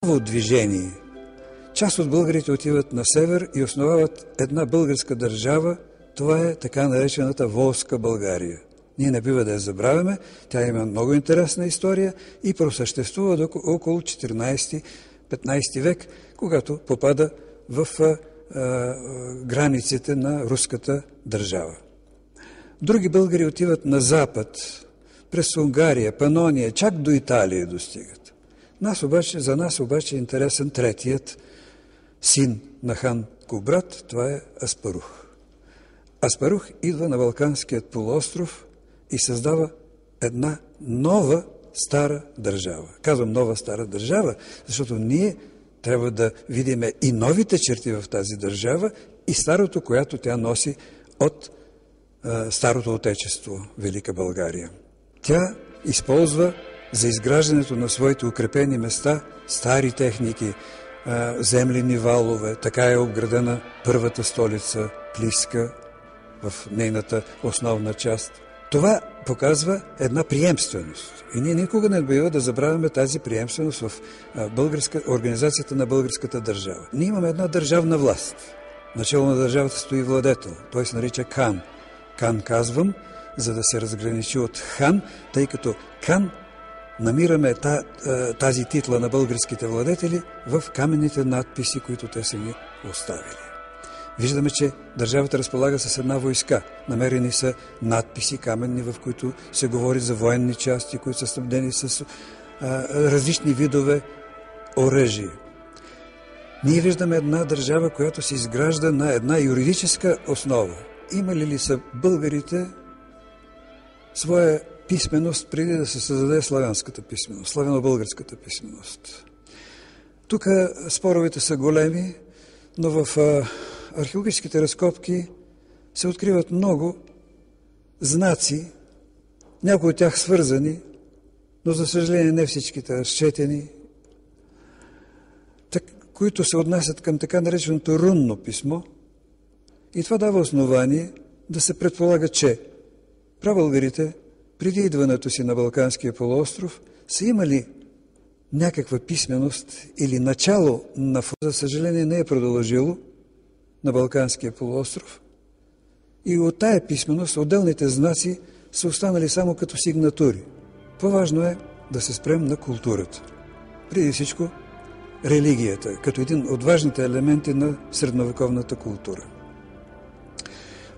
движение. Част от българите отиват на север и основават една българска държава. Това е така наречената Волска България. Ние не бива да я забравяме. Тя има много интересна история и просъществува до около 14-15 век, когато попада в границите на руската държава. Други българи отиват на запад, през Унгария, Панония, чак до Италия достигат. За нас обаче е интересен третият син на хан Кубрат, това е Аспарух. Аспарух идва на Балканският полуостров и създава една нова стара държава. Казвам нова стара държава, защото ние трябва да видим и новите черти в тази държава и старото, която тя носи от старото отечество, Велика България. Тя използва за изграждането на своите укрепени места стари техники, землени валове. Така е обградена първата столица, Плиска, в нейната основна част. Това показва една приемственост. И ние никога не бива да забравяме тази приемственост в организацията на българската държава. Ние имаме една държавна власт. Начало на държавата стои владетел. Той се нарича хан. Кан казвам, за да се разграничи от хан, тъй като кан намираме тази титла на българските владетели в каменните надписи, които те са ни оставили. Виждаме, че държавата разполага с една войска. Намерени са надписи каменни, в които се говори за военни части, които са снабдени с различни видове оръжие. Ние виждаме една държава, която се изгражда на една юридическа основа. Имали ли са българите своя писменост преди да се създаде славянската писменост, славяно-българската писменост? Тук споровете са големи, но в археологическите разкопки се откриват много знаци, някои от тях свързани, но за съжаление не всичките разчетени, които се отнасят към така нареченото рунно писмо. И това дава основание да се предполага, че прабългарите преди идването си на Балканския полуостров са имали някаква писменост или начало за съжаление не е продължило на Балканския полуостров. И от тая писменост отделните знаци са останали само като сигнатури. По-важно е да се спрем на културата. Преди всичко религията, като един от важните елементи на средновековната култура.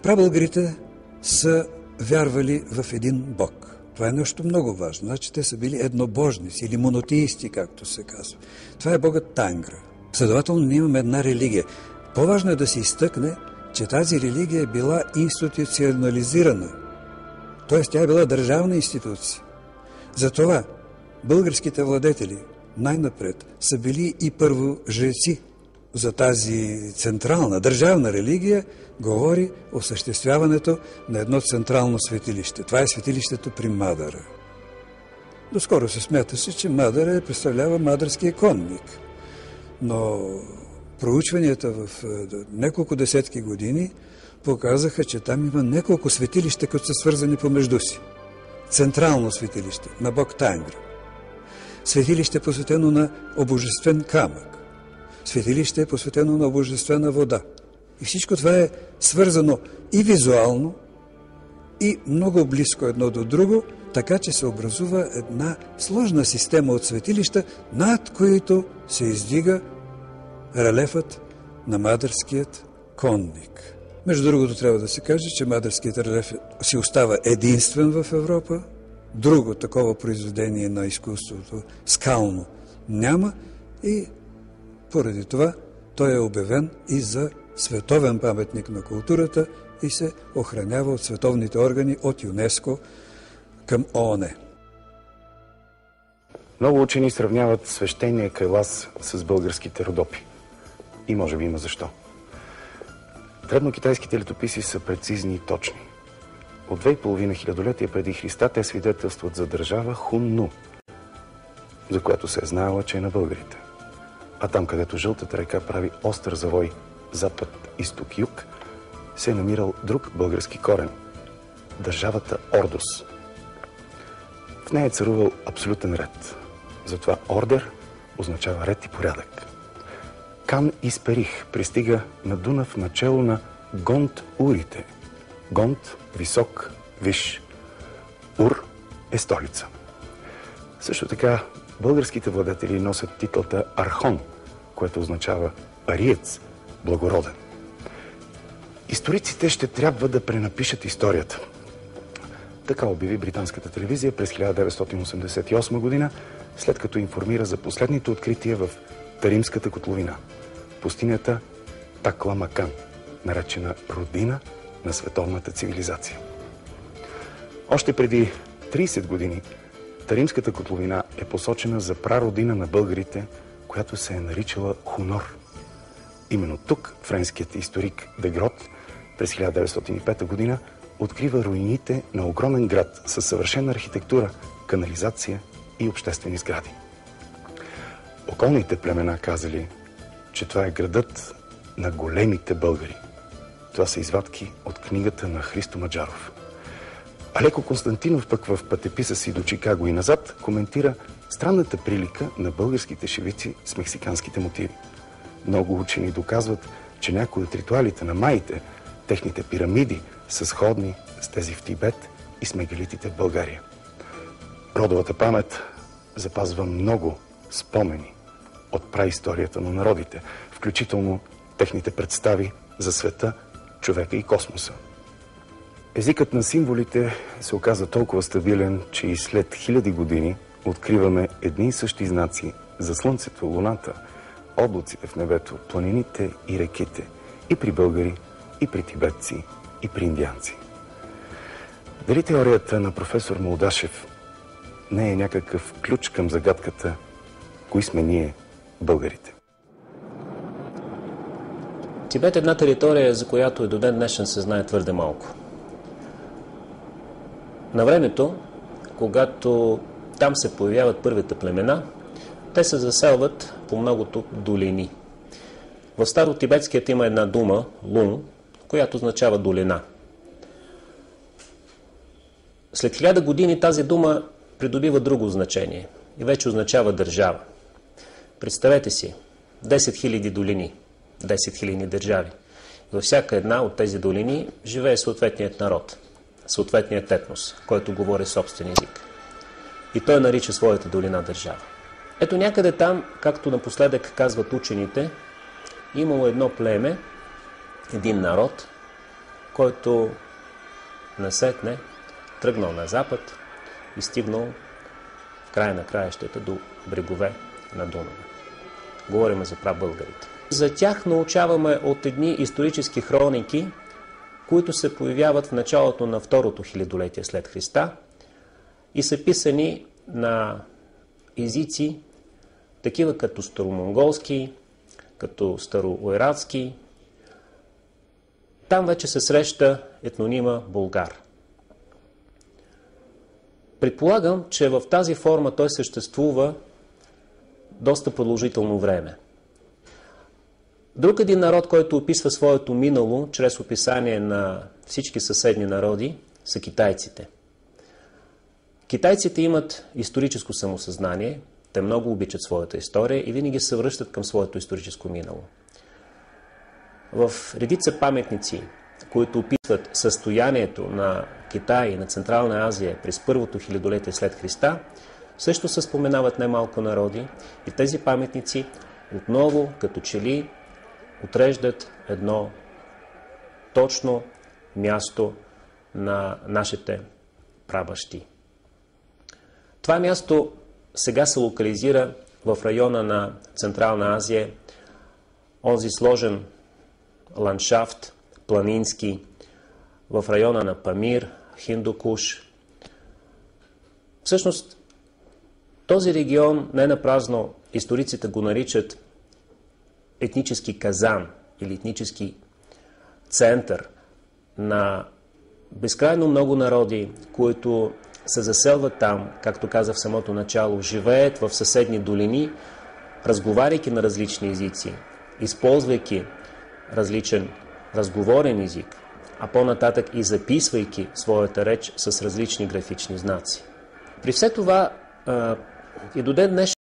Прабългарите са вярвали в един бог. Това е нещо много важно. Значи те са били еднобожници или монотеисти, както се казва. Това е богът Тангра. Следователно, ние имаме една религия. По-важно е да се изтъкне, че тази религия е била институционализирана. Тоест, тя е била държавна институция. Затова българските владетели най-напред са били и първо жреци. За тази централна държавна религия говори осъществяването на едно централно светилище. Това е светилището при Мадара. Доскоро се смяташе, че Мадара представлява Мадарския конник. Но проучванията в няколко десетки години показаха, че там има няколко светилища, които са свързани помежду си. Централно светилище на бог Тангра. Светилище посветено на обожествен камък. Светилище е посветено на обожествена вода. И всичко това е свързано и визуално, и много близко едно до друго, така че се образува една сложна система от светилища, над които се издига релефът на Мадарският конник. Между другото, трябва да се каже, че Мадарският релеф си остава единствен в Европа. Друго такова произведение на изкуството скално няма и поради това той е обявен и за световен паметник на културата и се охранява от световните органи от ЮНЕСКО към ООН. Много учени сравняват свещения Кайлас с българските Родопи. И може би има защо. Древнокитайските летописи са прецизни и точни. От 2,5 хилядолетия преди Христа те свидетелстват за държава Хунну, за която се е знаела, че е на българите. А там, където жълтата река прави остър завой запад, изток, юг, се е намирал друг български корен – държавата Ордос. В нея е царувал абсолютен ред. Затова ордер означава ред и порядък. Кан Исперих пристига на Дунав начело на Гонт-урите. Гонт – висок, виш. Ур е столица. Също така българските владетели носят титлата Архон, което означава ариец, благороден. Историците ще трябва да пренапишат историята. Така обяви британската телевизия през 1988 година, след като информира за последните открития в Таримската котловина, пустинята Такламакан, наречена родина на световната цивилизация. Още преди 30 години Таримската котловина е посочена за прародина на българите, която се е наричала Хунор. Именно тук френският историк Дегрот през 1905 година открива руините на огромен град със съвършена архитектура, канализация и обществени сгради. Околните племена казали, че това е градът на големите българи. Това са извадки от книгата на Христо Маджаров. Алеко Константинов пък в пътеписа си до Чикаго и назад коментира странната прилика на българските шевици с мексиканските мотиви. Много учени доказват, че някои от ритуалите на маите, техните пирамиди, са сходни с тези в Тибет и с мегалитите в България. Родовата памет запазва много спомени от праисторията на народите, включително техните представи за света, човека и космоса. Езикът на символите се оказа толкова стабилен, че и след хиляди години откриваме едни и същи знаци за Слънцето, Луната, облаците в небето, планините и реките, и при българи, и при тибетци, и при индианци. Дали теорията на професор Молдашев не е някакъв ключ към загадката, кои сме ние, българите? Тибет е една територия, за която и до ден днешен се знае твърде малко. На времето, когато там се появяват първите племена, те се заселват по многото долини. В старотибетският има една дума, лун, която означава долина. След 1000 години тази дума придобива друго значение и вече означава държава. Представете си, 10 000 долини, 10 000 държави. Във всяка една от тези долини живее съответният народ, съответният етнос, който говори собствен език. И той нарича своята долина държава. Ето някъде там, както напоследък казват учените, имало едно племе, един народ, който насетне тръгнал на запад и стигнал в края на краищата до брегове на Дунава. Говорим за прабългарите. За тях научаваме от едни исторически хроники, които се появяват в началото на второто хилядолетие след Христа и са писани на езици, такива като старомонголски, като староуератски. Там вече се среща етнонима Болгар. Предполагам, че в тази форма той съществува доста продължително време. Друг един народ, който описва своето минало чрез описание на всички съседни народи, са китайците. Китайците имат историческо самосъзнание, те много обичат своята история и винаги се връщат към своето историческо минало. В редица паметници, които описват състоянието на Китай и на Централна Азия през първото хилядолетие след Христа, също се споменават немалко народи и тези паметници отново, като че ли, отреждат едно точно място на нашите прабащи. Това място сега се локализира в района на Централна Азия, онзи сложен ландшафт, планински, в района на Памир, Хиндукуш. Всъщност, този регион не напразно историците го наричат етнически казан или етнически център на безкрайно много народи, които се заселват там, както каза в самото начало, живеят в съседни долини, разговаряйки на различни езици, използвайки различен разговорен език, а по-нататък и записвайки своята реч с различни графични знаци. При все това и до ден днешен